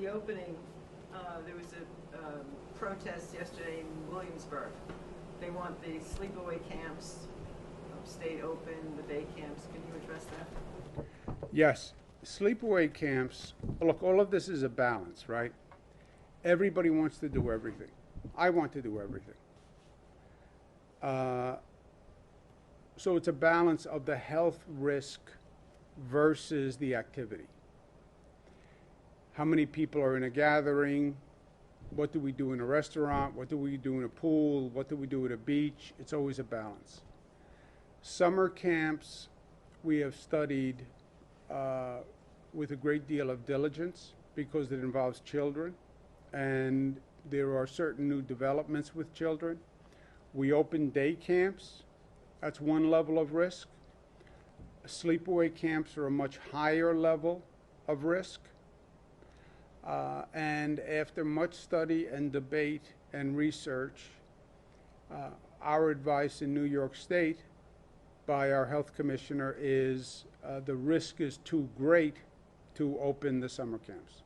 reopening, there was a protest yesterday in Williamsburg. They want the sleepaway camps stayed open, the day camps. Can you address that? Yes. Sleepaway camps, look, all of this is a balance, right? Everybody wants to do everything. I want to do everything. So it's a balance of the health risk versus the activity. How many people are in a gathering? What do we do in a restaurant? What do we do in a pool? What do we do at a beach? It's always a balance. Summer camps we have studied with a great deal of diligence because it involves children, and there are certain new developments with children. We open day camps. That's one level of risk. Sleepaway camps are a much higher level of risk. And after much study and debate and research, our advice in New York State by our health commissioner is the risk is too great to open the summer camps.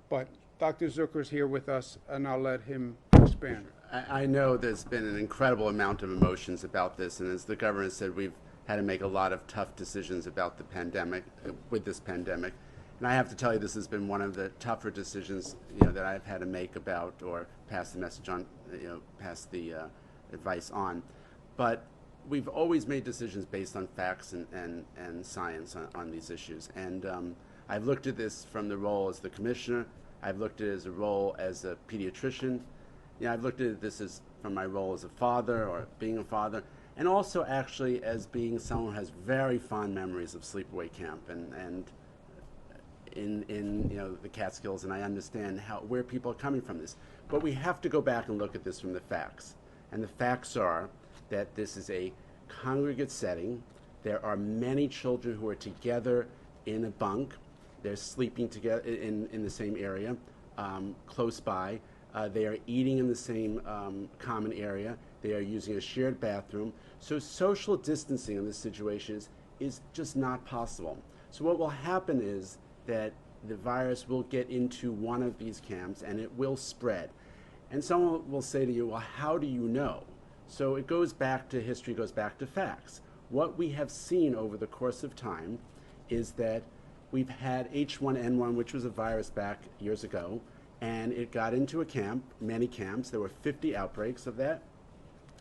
But Dr. Zucker is here with us, and I'll let him expand. I know there's been an incredible amount of emotions about this, and as the governor said, we've had to make a lot of tough decisions about the pandemic, with this pandemic. And I have to tell you, this has been one of the tougher decisions, that I've had to make about, or pass the message on, pass the advice on. But we've always made decisions based on facts and science on these issues. And I've looked at this from the role as the commissioner. I've looked at it as a role as a pediatrician. I've looked at this as from my role as a father or being a father, and also actually as being someone who has very fond memories of sleepaway camp and in the Catskills, and I understand where people are coming from this. But we have to go back and look at this from the facts. And the facts are that this is a congregate setting. There are many children who are together in a bunk. They're sleeping together in the same area, close by. They are eating in the same common area. They are using a shared bathroom. So social distancing in this situation is just not possible. So what will happen is that the virus will get into one of these camps and it will spread. And someone will say to you, well, how do you know? So it goes back to history, goes back to facts. What we have seen over the course of time is that we've had H1N1, which was a virus back years ago, and it got into a camp, many camps. There were 50 outbreaks of that.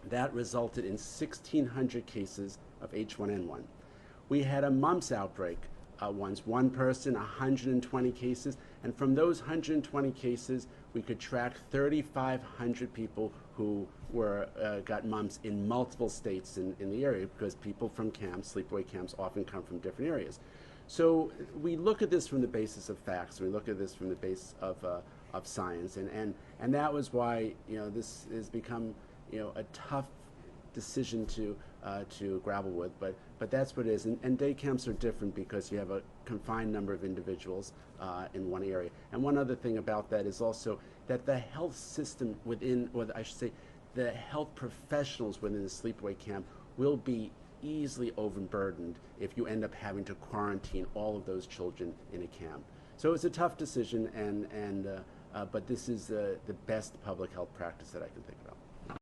That resulted in 1,600 cases of H1N1. We had a mumps outbreak once, one person, 120 cases, and from those 120 cases, we could track 3,500 people who got mumps in multiple states in the area, because people from camps, sleepaway camps, often come from different areas. So we look at this from the basis of facts. We look at this from the basis of science, and that was why this has become a tough decision to grapple with. But that's what it is. And day camps are different because you have a confined number of individuals in one area. And one other thing about that is also that the health system within, or I should say, the health professionals within the sleepaway camp will be easily overburdened if you end up having to quarantine all of those children in a camp. So it's a tough decision, but this is the best public health practice that I can think of.